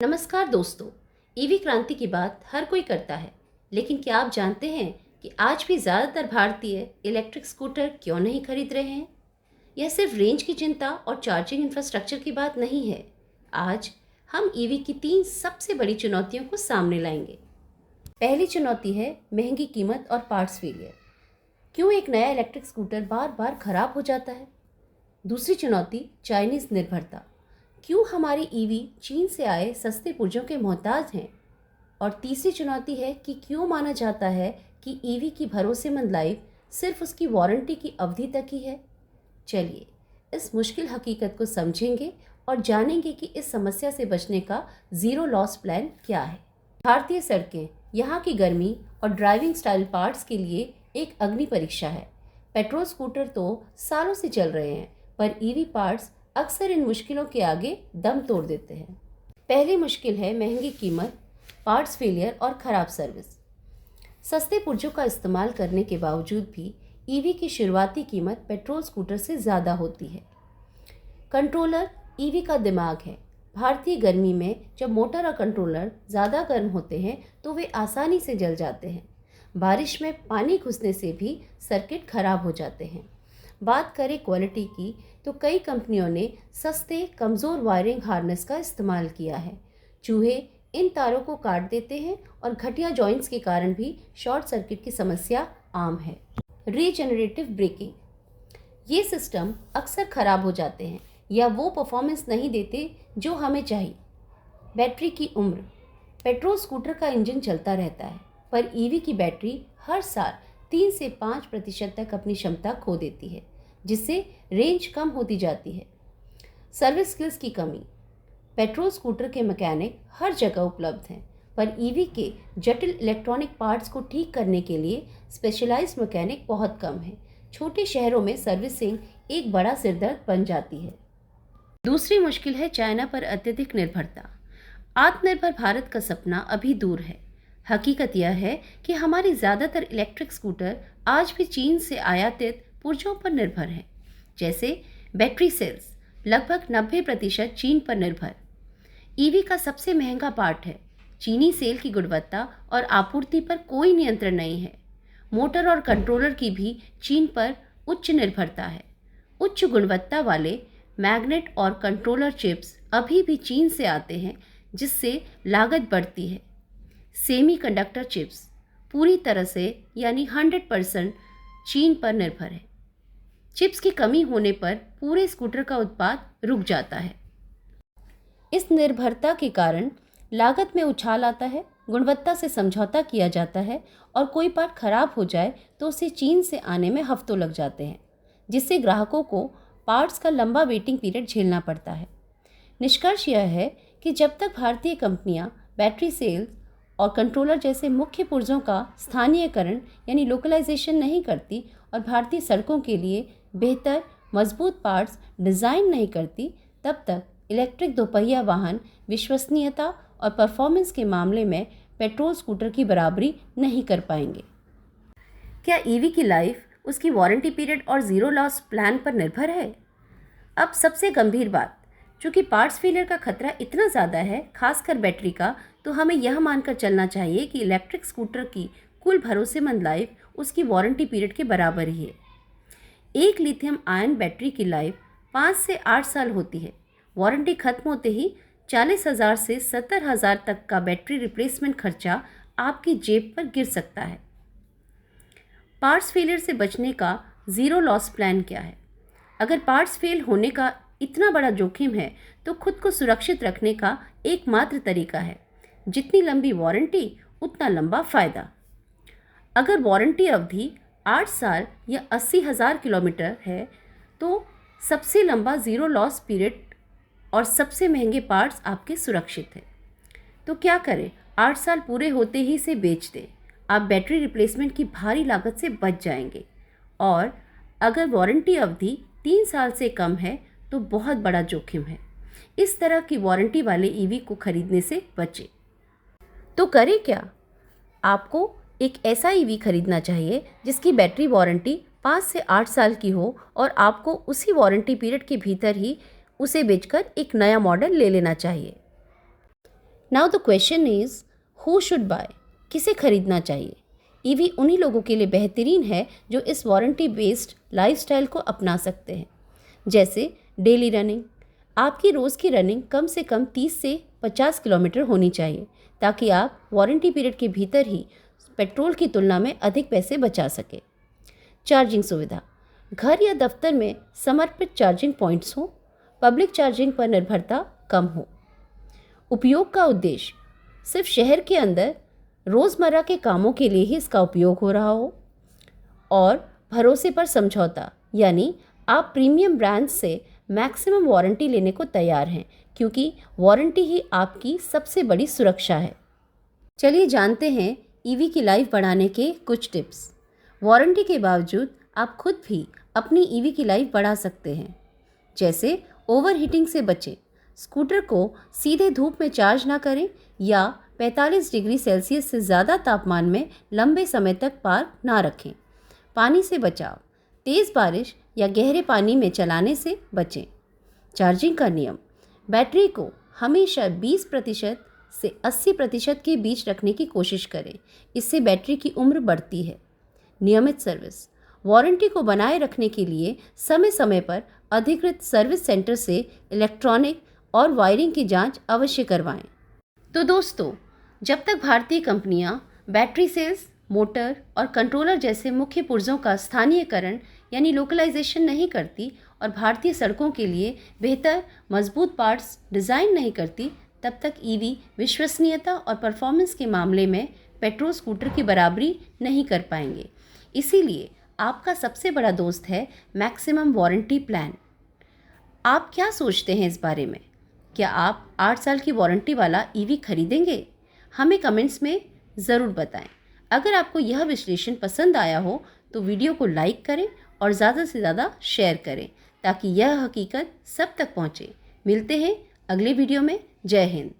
नमस्कार दोस्तों। ईवी क्रांति की बात हर कोई करता है, लेकिन क्या आप जानते हैं कि आज भी ज़्यादातर भारतीय इलेक्ट्रिक स्कूटर क्यों नहीं खरीद रहे हैं? यह सिर्फ रेंज की चिंता और चार्जिंग इंफ्रास्ट्रक्चर की बात नहीं है। आज हम ईवी की 3 सबसे बड़ी चुनौतियों को सामने लाएंगे। पहली चुनौती है महंगी कीमत और पार्ट्स फेलियर। क्यों एक नया इलेक्ट्रिक स्कूटर बार बार खराब हो जाता है? दूसरी चुनौती चाइनीज़ निर्भरता। क्यों हमारी ईवी चीन से आए सस्ते पुर्जों के मोहताज हैं? और तीसरी चुनौती है कि क्यों माना जाता है कि ईवी की भरोसेमंद लाइफ सिर्फ उसकी वारंटी की अवधि तक ही है। चलिए इस मुश्किल हकीकत को समझेंगे और जानेंगे कि इस समस्या से बचने का ज़ीरो लॉस प्लान क्या है। भारतीय सड़कें यहाँ की गर्मी और ड्राइविंग स्टाइल पार्ट्स के लिए एक अग्नि परीक्षा है। पेट्रोल स्कूटर तो सालों से चल रहे हैं, पर ईवी पार्ट्स अक्सर इन मुश्किलों के आगे दम तोड़ देते हैं। पहली मुश्किल है महंगी कीमत, पार्ट्स फेलियर और ख़राब सर्विस। सस्ते पुर्जों का इस्तेमाल करने के बावजूद भी ईवी की शुरुआती कीमत पेट्रोल स्कूटर से ज़्यादा होती है। कंट्रोलर ईवी का दिमाग है। भारतीय गर्मी में जब मोटर और कंट्रोलर ज़्यादा गर्म होते हैं तो वे आसानी से जल जाते हैं। बारिश में पानी घुसने से भी सर्किट खराब हो जाते हैं। बात करें क्वालिटी की तो कई कंपनियों ने सस्ते कमज़ोर वायरिंग हार्नेस का इस्तेमाल किया है। चूहे इन तारों को काट देते हैं और घटिया जॉइंट्स के कारण भी शॉर्ट सर्किट की समस्या आम है। रीजेनरेटिव ब्रेकिंग, ये सिस्टम अक्सर खराब हो जाते हैं या वो परफॉर्मेंस नहीं देते जो हमें चाहिए। बैटरी की उम्र, पेट्रोल स्कूटर का इंजन चलता रहता है, पर ईवी की बैटरी हर साल 3 से 5% तक अपनी क्षमता खो देती है, जिससे रेंज कम होती जाती है। सर्विस स्किल्स की कमी, पेट्रोल स्कूटर के मैकेनिक हर जगह उपलब्ध हैं, पर ईवी के जटिल इलेक्ट्रॉनिक पार्ट्स को ठीक करने के लिए स्पेशलाइज्ड मैकेनिक बहुत कम हैं। छोटे शहरों में सर्विसिंग एक बड़ा सिरदर्द बन जाती है। दूसरी मुश्किल है चाइना पर अत्यधिक निर्भरता। आत्मनिर्भर भारत का सपना अभी दूर है। हकीकत यह है कि हमारी ज़्यादातर इलेक्ट्रिक स्कूटर आज भी चीन से आयातित पुर्जों पर निर्भर हैं। जैसे बैटरी सेल्स लगभग 90% चीन पर निर्भर। ईवी का सबसे महंगा पार्ट है। चीनी सेल की गुणवत्ता और आपूर्ति पर कोई नियंत्रण नहीं है। मोटर और कंट्रोलर की भी चीन पर उच्च निर्भरता है। उच्च गुणवत्ता वाले मैग्नेट और कंट्रोलर चिप्स अभी भी चीन से आते हैं, जिससे लागत बढ़ती है। सेमीकंडक्टर चिप्स पूरी तरह से यानी 100% चीन पर निर्भर है। चिप्स की कमी होने पर पूरे स्कूटर का उत्पाद रुक जाता है। इस निर्भरता के कारण लागत में उछाल आता है, गुणवत्ता से समझौता किया जाता है और कोई पार्ट खराब हो जाए तो उसे चीन से आने में हफ्तों लग जाते हैं, जिससे ग्राहकों को पार्ट्स का लंबा वेटिंग पीरियड झेलना पड़ता है। निष्कर्ष यह है कि जब तक भारतीय कंपनियां बैटरी सेल्स और कंट्रोलर जैसे मुख्य पुर्जों का स्थानीयकरण यानी लोकलाइजेशन नहीं करती और भारतीय सड़कों के लिए बेहतर मजबूत पार्ट्स डिज़ाइन नहीं करती, तब तक इलेक्ट्रिक दोपहिया वाहन विश्वसनीयता और परफॉर्मेंस के मामले में पेट्रोल स्कूटर की बराबरी नहीं कर पाएंगे। क्या ईवी की लाइफ उसकी वारंटी पीरियड और ज़ीरो लॉस प्लान पर निर्भर है? अब सबसे गंभीर बात, चूँकि पार्ट्स फेलियर का खतरा इतना ज़्यादा है, खासकर बैटरी का, तो हमें यह मानकर चलना चाहिए कि इलेक्ट्रिक स्कूटर की कुल भरोसेमंद लाइफ उसकी वारंटी पीरियड के बराबर ही है। एक लिथियम आयन बैटरी की लाइफ 5 से 8 साल होती है। वारंटी खत्म होते ही 40,000 से 70,000 तक का बैटरी रिप्लेसमेंट खर्चा आपकी जेब पर गिर सकता है। पार्ट्स फेलियर से बचने का ज़ीरो लॉस प्लान क्या है? अगर पार्ट्स फेल होने का इतना बड़ा जोखिम है तो खुद को सुरक्षित रखने का एकमात्र तरीका है जितनी लंबी वारंटी उतना लंबा फ़ायदा। अगर वारंटी अवधि 8 साल या 80,000 किलोमीटर है तो सबसे लंबा ज़ीरो लॉस पीरियड और सबसे महंगे पार्ट्स आपके सुरक्षित हैं। तो क्या करें? 8 साल पूरे होते ही से बेच दें। आप बैटरी रिप्लेसमेंट की भारी लागत से बच जाएंगे। और अगर वारंटी अवधि 3 साल से कम है तो बहुत बड़ा जोखिम है। इस तरह की वारंटी वाले ईवी को खरीदने से बचें। तो करें क्या? आपको एक ऐसा ईवी खरीदना चाहिए जिसकी बैटरी वारंटी 5 से 8 साल की हो और आपको उसी वारंटी पीरियड के भीतर ही उसे बेचकर एक नया मॉडल ले लेना चाहिए। Now the question is, who should buy? किसे खरीदना चाहिए? ईवी उन्हीं लोगों के लिए बेहतरीन है जो इस वारंटी बेस्ड लाइफस्टाइल को अपना सकते हैं, जैसे डेली रनिंग। आपकी रोज़ की रनिंग कम से कम 30 से 50 किलोमीटर होनी चाहिए ताकि आप वारंटी पीरियड के भीतर ही पेट्रोल की तुलना में अधिक पैसे बचा सके। चार्जिंग सुविधा, घर या दफ्तर में समर्पित चार्जिंग पॉइंट्स हों, पब्लिक चार्जिंग पर निर्भरता कम हो। उपयोग का उद्देश्य, सिर्फ शहर के अंदर रोज़मर्रा के कामों के लिए ही इसका उपयोग हो रहा हो। और भरोसे पर समझौता, यानी आप प्रीमियम ब्रांड्स से मैक्सिमम वारंटी लेने को तैयार हैं क्योंकि वारंटी ही आपकी सबसे बड़ी सुरक्षा है। चलिए जानते हैं ईवी की लाइफ बढ़ाने के कुछ टिप्स। वारंटी के बावजूद आप खुद भी अपनी ईवी की लाइफ बढ़ा सकते हैं, जैसे ओवरहीटिंग से बचें, स्कूटर को सीधे धूप में चार्ज ना करें या 45 डिग्री सेल्सियस से ज़्यादा तापमान में लंबे समय तक पार्क ना रखें। पानी से बचाव, तेज़ बारिश या गहरे पानी में चलाने से बचें। चार्जिंग का नियम, बैटरी को हमेशा 20% से 80% के बीच रखने की कोशिश करें, इससे बैटरी की उम्र बढ़ती है। नियमित सर्विस, वारंटी को बनाए रखने के लिए समय समय पर अधिकृत सर्विस सेंटर से इलेक्ट्रॉनिक और वायरिंग की जांच अवश्य करवाएं। तो दोस्तों, जब तक भारतीय कंपनियां बैटरी सेल्स, मोटर और कंट्रोलर जैसे मुख्य पुर्जों का स्थानीयकरण यानी लोकलाइजेशन नहीं करती और भारतीय सड़कों के लिए बेहतर मजबूत पार्ट्स डिज़ाइन नहीं करती, तब तक ईवी विश्वसनीयता और परफॉर्मेंस के मामले में पेट्रोल स्कूटर की बराबरी नहीं कर पाएंगे। इसीलिए आपका सबसे बड़ा दोस्त है मैक्सिमम वारंटी प्लान। आप क्या सोचते हैं इस बारे में? क्या आप 8 साल की वारंटी वाला ईवी खरीदेंगे? हमें कमेंट्स में ज़रूर बताएं। अगर आपको यह विश्लेषण पसंद आया हो तो वीडियो को लाइक करें और ज़्यादा से ज़्यादा शेयर करें ताकि यह हकीकत सब तक पहुँचे। मिलते हैं अगले वीडियो में। जय हिंद।